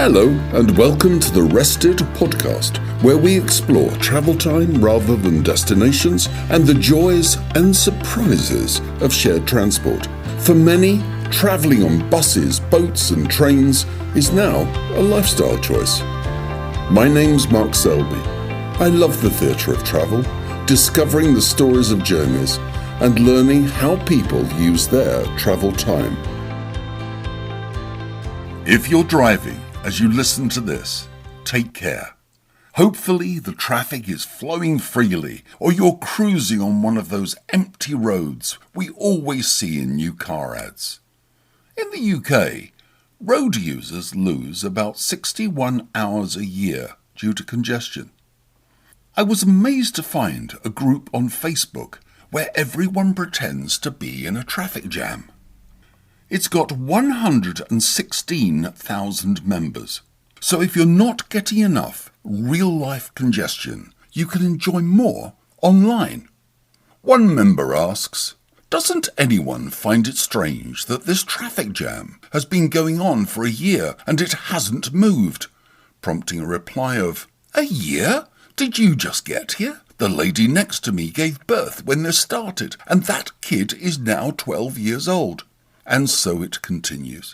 Hello and welcome to the Rested podcast, where we explore travel time rather than destinations and the joys and surprises of shared transport. For many, travelling on buses, boats and trains is now a lifestyle choice. My name's Mark Selby. I love the theatre of travel, discovering the stories of journeys and learning how people use their travel time. If you're driving as you listen to this, take care. Hopefully the traffic is flowing freely, or you're cruising on one of those empty roads we always see in new car ads. In the UK, road users lose about 61 hours a year due to congestion. I was amazed to find a group on Facebook where everyone pretends to be in a traffic jam. It's got 116,000 members, so if you're not getting enough real-life congestion, you can enjoy more online. One member asks, "Doesn't anyone find it strange that this traffic jam has been going on for a year and it hasn't moved?" Prompting a reply of, "A year? Did you just get here? The lady next to me gave birth when this started, and that kid is now 12 years old." And so it continues.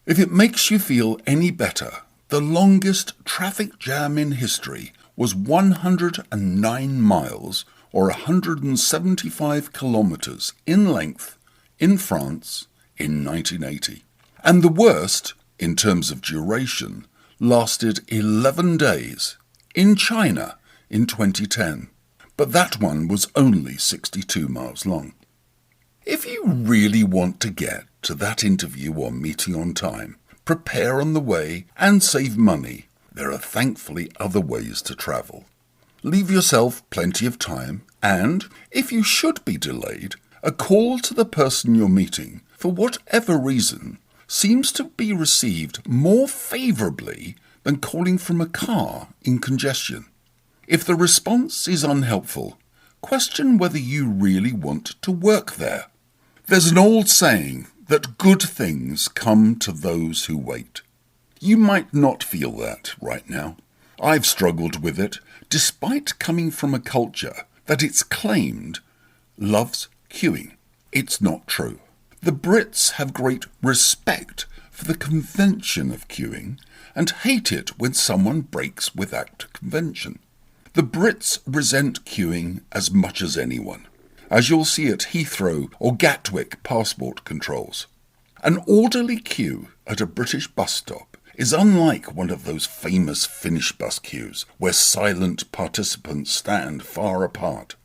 If it makes you feel any better, the longest traffic jam in history was 109 miles or 175 kilometres in length in France in 1980. And the worst, in terms of duration, lasted 11 days in China in 2010. But that one was only 62 miles long. If you really want to get to that interview or meeting on time, prepare on the way and save money, there are thankfully other ways to travel. Leave yourself plenty of time and, if you should be delayed, a call to the person you're meeting, for whatever reason, seems to be received more favourably than calling from a car in congestion. If the response is unhelpful, question whether you really want to work there. There's an old saying that good things come to those who wait. You might not feel that right now. I've struggled with it, despite coming from a culture that it's claimed loves queuing. It's not true. The Brits have great respect for the convention of queuing and hate it when someone breaks with that convention. The Brits resent queuing as much as anyone, as you'll see at Heathrow or Gatwick passport controls. An orderly queue at a British bus stop is unlike one of those famous Finnish bus queues where silent participants stand far apart.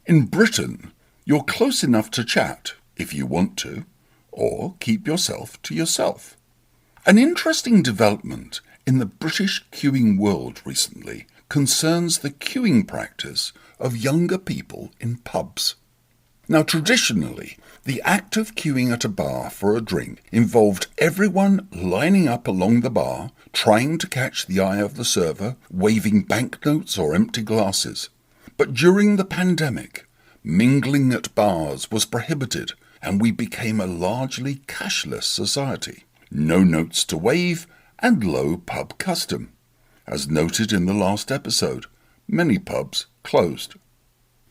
In Britain, you're close enough to chat, if you want to, or keep yourself to yourself. An interesting development in the British queuing world recently concerns the queuing practice of younger people in pubs. Now, traditionally, the act of queuing at a bar for a drink involved everyone lining up along the bar, trying to catch the eye of the server, waving banknotes or empty glasses. But during the pandemic, mingling at bars was prohibited, and we became a largely cashless society. No notes to wave and low pub custom. As noted in the last episode, many pubs closed.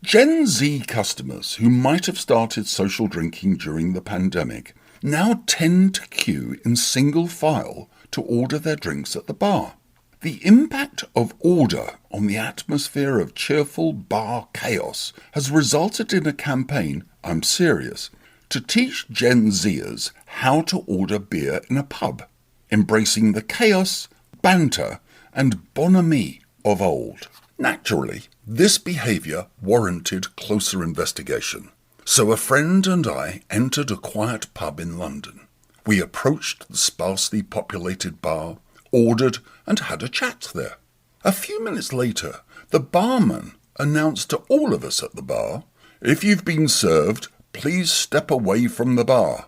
Gen Z customers who might have started social drinking during the pandemic now tend to queue in single file to order their drinks at the bar. The impact of order on the atmosphere of cheerful bar chaos has resulted in a campaign, I'm serious, to teach Gen Zers how to order beer in a pub, embracing the chaos, banter, and bonhomie of old. Naturally, this behaviour warranted closer investigation, so a friend and I entered a quiet pub in London. We approached the sparsely populated bar, ordered and had a chat there. A few minutes later, the barman announced to all of us at the bar, "If you've been served, please step away from the bar."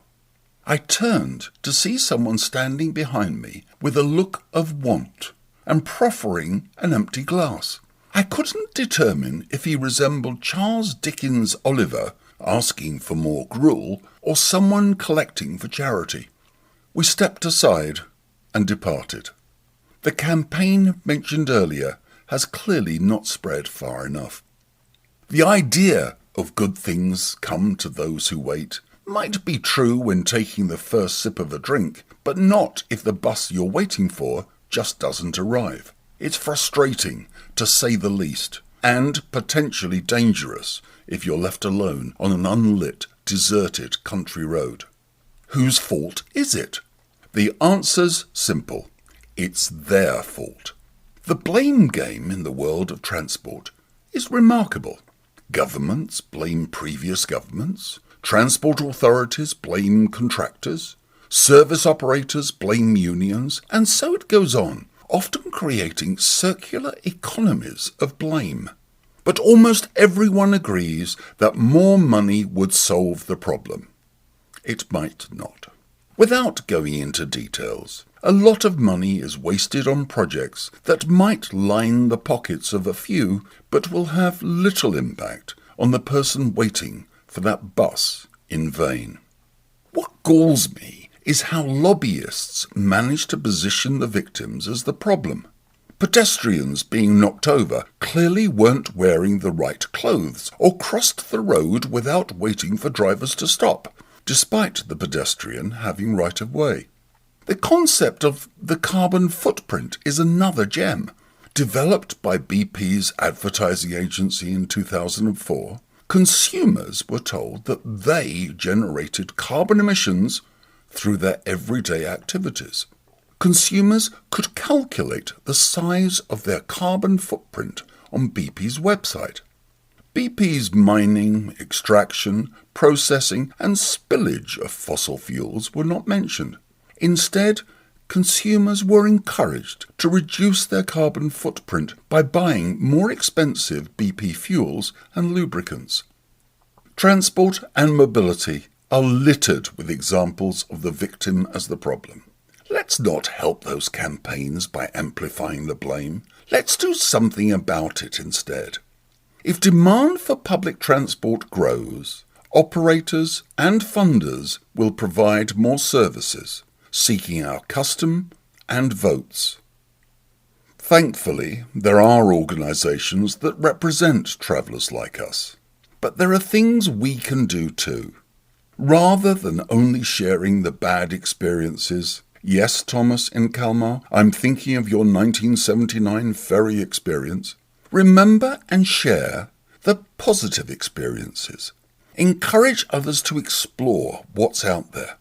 I turned to see someone standing behind me with a look of want and proffering an empty glass. I couldn't determine if he resembled Charles Dickens' Oliver asking for more gruel or someone collecting for charity. We stepped aside and departed. The campaign mentioned earlier has clearly not spread far enough. The idea of good things come to those who wait might be true when taking the first sip of a drink, but not if the bus you're waiting for just doesn't arrive. It's frustrating, to say the least, and potentially dangerous if you're left alone on an unlit, deserted country road. Whose fault is it? The answer's simple. It's their fault. The blame game in the world of transport is remarkable. Governments blame previous governments, transport authorities blame contractors, service operators blame unions, and so it goes on, often creating circular economies of blame. But almost everyone agrees that more money would solve the problem. It might not. Without going into details, a lot of money is wasted on projects that might line the pockets of a few, but will have little impact on the person waiting for that bus in vain. What galls me is how lobbyists manage to position the victims as the problem. Pedestrians being knocked over clearly weren't wearing the right clothes or crossed the road without waiting for drivers to stop, despite the pedestrian having right of way. The concept of the carbon footprint is another gem. Developed by BP's advertising agency in 2004, consumers were told that they generated carbon emissions through their everyday activities. Consumers could calculate the size of their carbon footprint on BP's website. BP's mining, extraction, processing and spillage of fossil fuels were not mentioned. Instead, consumers were encouraged to reduce their carbon footprint by buying more expensive BP fuels and lubricants. Transport and mobility are littered with examples of the victim as the problem. Let's not help those campaigns by amplifying the blame. Let's do something about it instead. If demand for public transport grows, operators and funders will provide more services, seeking our custom and votes. Thankfully, there are organisations that represent travellers like us. But there are things we can do too. Rather than only sharing the bad experiences, yes, Thomas in Kalmar, I'm thinking of your 1979 ferry experience, remember and share the positive experiences. Encourage others to explore what's out there.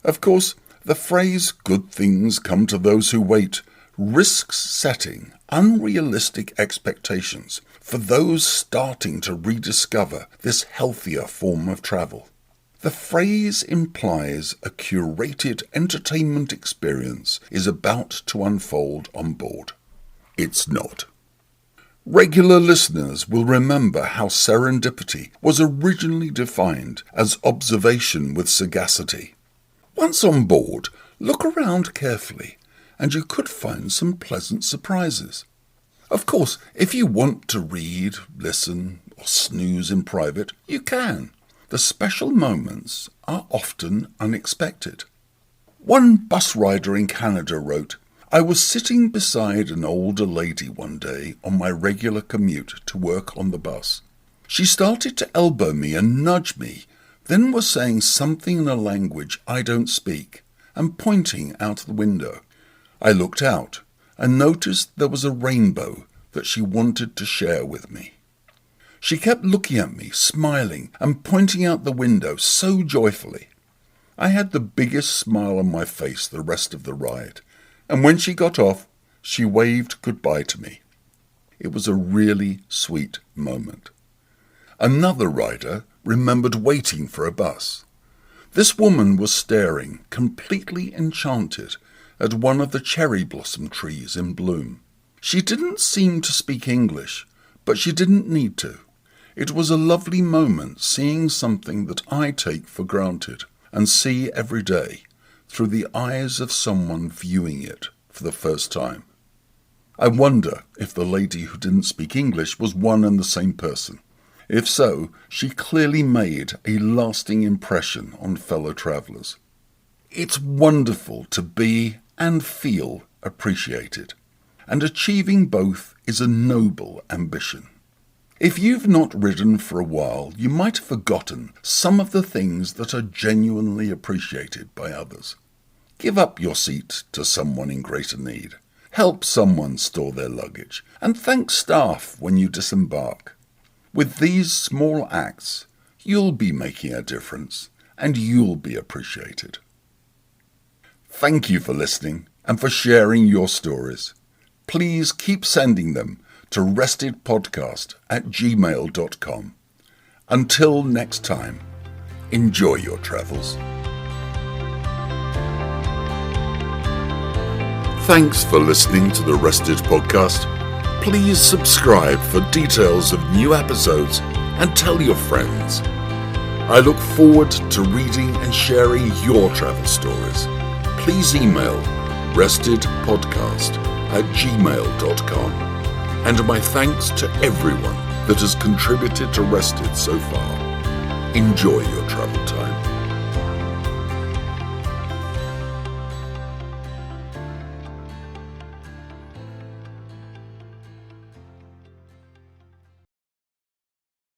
Of course, the phrase, good things come to those who wait, risks setting unrealistic expectations for those starting to rediscover this healthier form of travel. The phrase implies a curated entertainment experience is about to unfold on board. It's not. Regular listeners will remember how serendipity was originally defined as observation with sagacity. Once on board, look around carefully, and you could find some pleasant surprises. Of course, if you want to read, listen, or snooze in private, you can. The special moments are often unexpected. One bus rider in Canada wrote, I was sitting beside an older lady one day on my regular commute to work on the bus. She started to elbow me and nudge me, then was saying something in a language I don't speak, and pointing out the window. I looked out and noticed there was a rainbow that she wanted to share with me. She kept looking at me, smiling, and pointing out the window so joyfully. I had the biggest smile on my face the rest of the ride, and when she got off, she waved goodbye to me. It was a really sweet moment. Another rider remembered waiting for a bus. This woman was staring, completely enchanted, at one of the cherry blossom trees in bloom. She didn't seem to speak English, but she didn't need to. It was a lovely moment seeing something that I take for granted and see every day through the eyes of someone viewing it for the first time. I wonder if the lady who didn't speak English was one and the same person. If so, she clearly made a lasting impression on fellow travellers. It's wonderful to be and feel appreciated. And achieving both is a noble ambition. If you've not ridden for a while, you might have forgotten some of the things that are genuinely appreciated by others. Give up your seat to someone in greater need. Help someone store their luggage, and thank staff when you disembark. With these small acts, you'll be making a difference, and you'll be appreciated. Thank you for listening and for sharing your stories. Please keep sending them to restedpodcast@gmail.com. Until next time, enjoy your travels. Thanks for listening to the Rested Podcast. Please subscribe for details of new episodes and tell your friends. I look forward to reading and sharing your travel stories. Please email restedpodcast@gmail.com. And my thanks to everyone that has contributed to Rested so far. Enjoy your travel.